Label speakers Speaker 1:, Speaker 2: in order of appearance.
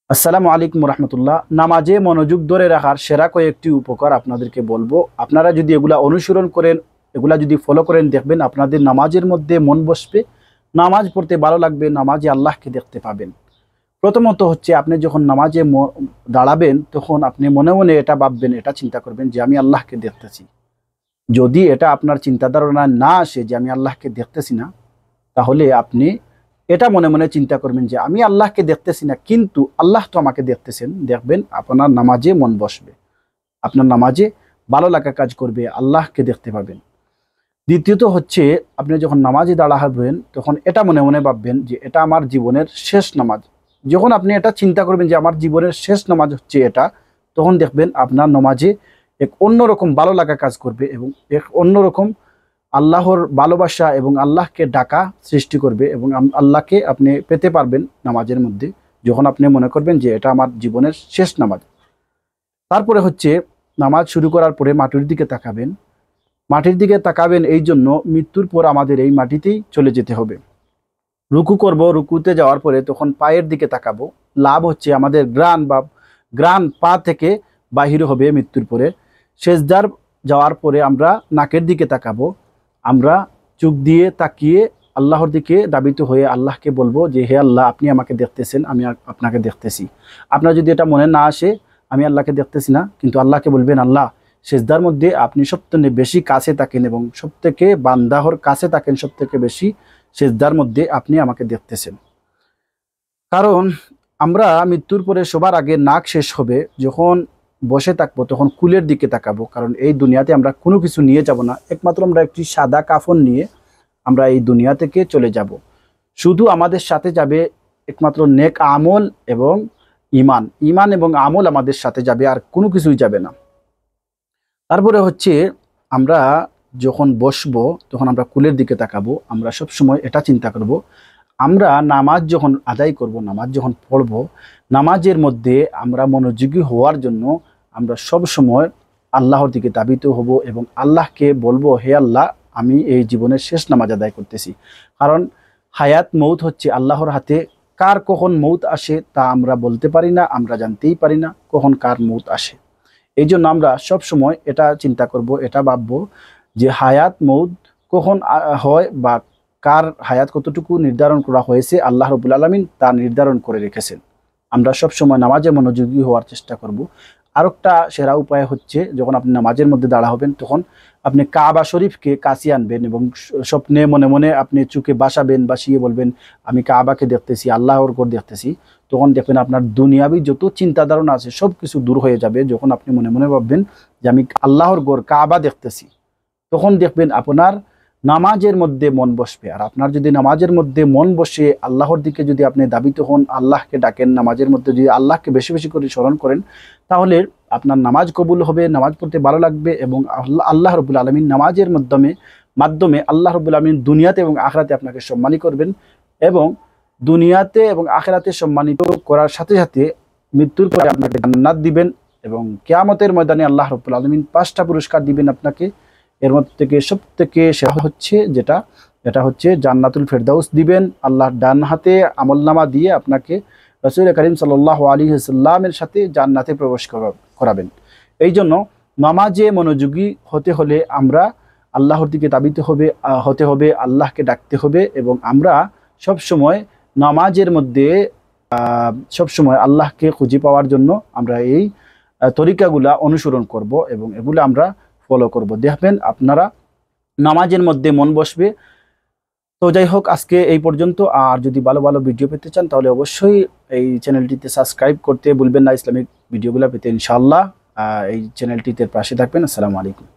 Speaker 1: আসসালামু আলাইকুম রহমতুল্লাহ। নামাজে মনোযোগ ধরে রাখার সেরা কয়েকটি উপকার আপনাদেরকে বলবো। আপনারা যদি এগুলা অনুসরণ করেন, এগুলা যদি ফলো করেন, দেখবেন আপনাদের নামাজের মধ্যে মন বসবে, নামাজ পড়তে ভালো লাগবে, নামাজে আল্লাহকে দেখতে পাবেন। প্রথমত হচ্ছে, আপনি যখন নামাজে দাঁড়াবেন তখন আপনি মনে মনে এটা ভাববেন, এটা চিন্তা করবেন যে আমি আল্লাহকে দেখতেছি। যদি এটা আপনার চিন্তা ধারণা না আসে যে আমি আল্লাহকে দেখতেছি না, তাহলে আপনি এটা মনে মনে চিন্তা করবেন যে আমি আল্লাহকে দেখতেছি না, কিন্তু আল্লাহ তো আমাকে দেখতেছেন। দেখবেন আপনার নামাজে মন বসবে, আপনার নামাজে ভালো লাগা কাজ করবে, আল্লাহকে দেখতে পাবেন। দ্বিতীয়ত হচ্ছে, আপনি যখন নামাজে দাঁড়াবেন তখন এটা মনে মনে ভাববেন যে এটা আমার জীবনের শেষ নামাজ। যখন আপনি এটা চিন্তা করবেন যে আমার জীবনের শেষ নামাজ হচ্ছে এটা, তখন দেখবেন আপনার নামাজে এক অন্যরকম ভালো লাগা কাজ করবে এবং এক অন্যরকম আল্লাহর ভালোবাসা এবং আল্লাহকে ডাকা সৃষ্টি করবে এবং আল্লাহকে আপনি পেতে পারবেন নামাজের মধ্যে, যখন আপনি মনে করবেন যে এটা আমার জীবনের শেষ নামাজ। তারপরে হচ্ছে, নামাজ শুরু করার পরে মাটির দিকে তাকাবেন। মাটির দিকে তাকাবেন এই জন্য, মৃত্যুর পর আমাদের এই মাটিতেই চলে যেতে হবে। রুকু করব, রুকুতে যাওয়ার পরে তখন পায়ের দিকে তাকাবো। লাভ হচ্ছে আমাদের গ্রান পা থেকে বাহির হবে মৃত্যুর পরে। সেজদার যাওয়ার পরে আমরা নাকের দিকে তাকাবো। আমরা চোখ দিয়ে তাকিয়ে আল্লাহর দিকে দাবিত হয়ে আল্লাহকে বলবো যে হে আল্লাহ, আপনি আমাকে দেখতেছেন, আমি আপনাকে দেখতেছি। আপনার যদি এটা মনে না আসে আমি আল্লাহকে দেখতেছি না, কিন্তু আল্লাহকে বলবেন আল্লাহ, সেজদার মধ্যে আপনি সবথেকে বেশি কাছে থাকেন এবং সবথেকে বান্দাহর কাছে থাকেন, সবথেকে বেশি সেজদার মধ্যে আপনি আমাকে দেখতেছেন। কারণ আমরা মৃত্যুর পরে সবার আগে নাক শেষ হবে, যখন বসে থাকবো তখন কুলের দিকে তাকাবো। কারণ এই দুনিয়াতে আমরা কোনো কিছু নিয়ে যাব না, একমাত্র আমরা একটি সাদা কাফন নিয়ে আমরা এই দুনিয়া থেকে চলে যাব। শুধু আমাদের সাথে যাবে একমাত্র নেক আমল এবং ইমান এবং আমল আমাদের সাথে যাবে, আর কোনো কিছুই যাবে না। তারপরে হচ্ছে, আমরা যখন বসবো তখন আমরা কুলের দিকে তাকাবো। আমরা সব সময় এটা চিন্তা করব, আমরা নামাজ যখন আদায় করব, নামাজ যখন পড়ব, নামাজের মধ্যে আমরা মনোযোগী হওয়ার জন্য আমরা সব সময় আল্লাহর দিকে দাবিত হব এবং আল্লাহকে বলবো হে আল্লাহ, আমি এই জীবনের শেষ নামাজ আদায় করতেছি। কারণ হায়াত মৌত হচ্ছে আল্লাহর হাতে। কার কখন মৌত আসে তা আমরা বলতে পারি না, আমরা জানতেই পারি না কখন কার মৌত আসে। এই জন্য আমরা সব সময় এটা চিন্তা করব, এটা ভাববো যে হায়াত মৌত কখন হয় বা কার হায়াত কতটুকু নির্ধারণ করা হয়েছে, আল্লাহ রাব্বুল আলামিন তা নির্ধারণ করে রেখেছেন। আমরা সব সময় নামাজে মনোযোগী হওয়ার চেষ্টা করব। আরেকটা সেরা উপায় হচ্ছে, যখন আপনি নামাজের মধ্যে দাঁড়া হবেন তখন আপনি কাবা শরীফকে কাছে আনবেন এবং স্বপ্নে মনে মনে আপনি চোখে বাসিয়ে বলবেন আমি কাবাকে দেখতেছি, আল্লাহর ঘর দেখতেছি। তখন দেখবেন আপনার দুনিয়াবি যত চিন্তা ধারণা আছে সব কিছু দূর হয়ে যাবে। যখন আপনি মনে মনে ভাববেন যে আমি আল্লাহর ঘর কাবা দেখতেছি, তখন দেখবেন আপনার নামাজের মধ্যে মন বসবে। আর আপনার যদি নামাজের মধ্যে মন বসে আল্লাহর দিকে যদি আপনি দাবিত হন, আল্লাহকে ডাকেন, নামাজের মধ্যে যদি আল্লাহকে বেশি বেশি করে স্মরণ করেন, তাহলে আপনার নামাজ কবুল হবে, নামাজ পড়তে ভালো লাগবে এবং আল্লাহ রাব্বুল আলামিন নামাজের মাধ্যমে আল্লাহ রাব্বুল আলামিন দুনিয়াতে এবং আখিরাতে আপনাকে সম্মানিত করবেন এবং দুনিয়াতে এবং আখিরাতে সম্মানিত করার সাথে সাথে মৃত্যুর পরে আপনাকে জান্নাত দিবেন এবং কিয়ামতের ময়দানে আল্লাহ রাব্বুল আলামিন 5টা পুরস্কার দিবেন আপনাকে। এর মধ্যে থেকে সবথেকে সেরা হচ্ছে এটা হচ্ছে জান্নাতুল ফেরদাউস দিবেন। আল্লাহর ডান হাতে আমলনামা দিয়ে আপনাকে রাসূল করিম সাল্লাল্লাহু আলাইহি ওয়াসাল্লামের সাথে জান্নাতে প্রবেশ করাবেন। এই জন্য নামাজে মনোযোগী হতে হলে আমরা আল্লাহর দিকে দাবিতে হতে হবে, আল্লাহকে ডাকতে হবে এবং আমরা সব সময় নামাজের মধ্যে সবসময় আল্লাহকে খুঁজে পাওয়ার জন্য আমরা এই তরিকাগুলা অনুসরণ করব এবং এগুলো আমরা ফলো করব। দেখবেন আপনারা নামাজের মধ্যে মন বসবে। তো যাই হোক, আজকে এই পর্যন্ত। আর যদি ভালো ভালো ভিডিও পেতে চান তাহলে অবশ্যই এই চ্যানেলটিতে সাবস্ক্রাইব করতে ভুলবেন না। ইসলামিক ভিডিওগুলো পেতে ইনশাআল্লাহ এই চ্যানেলটিতে পাশে থাকবেন। আসসালামু আলাইকুম।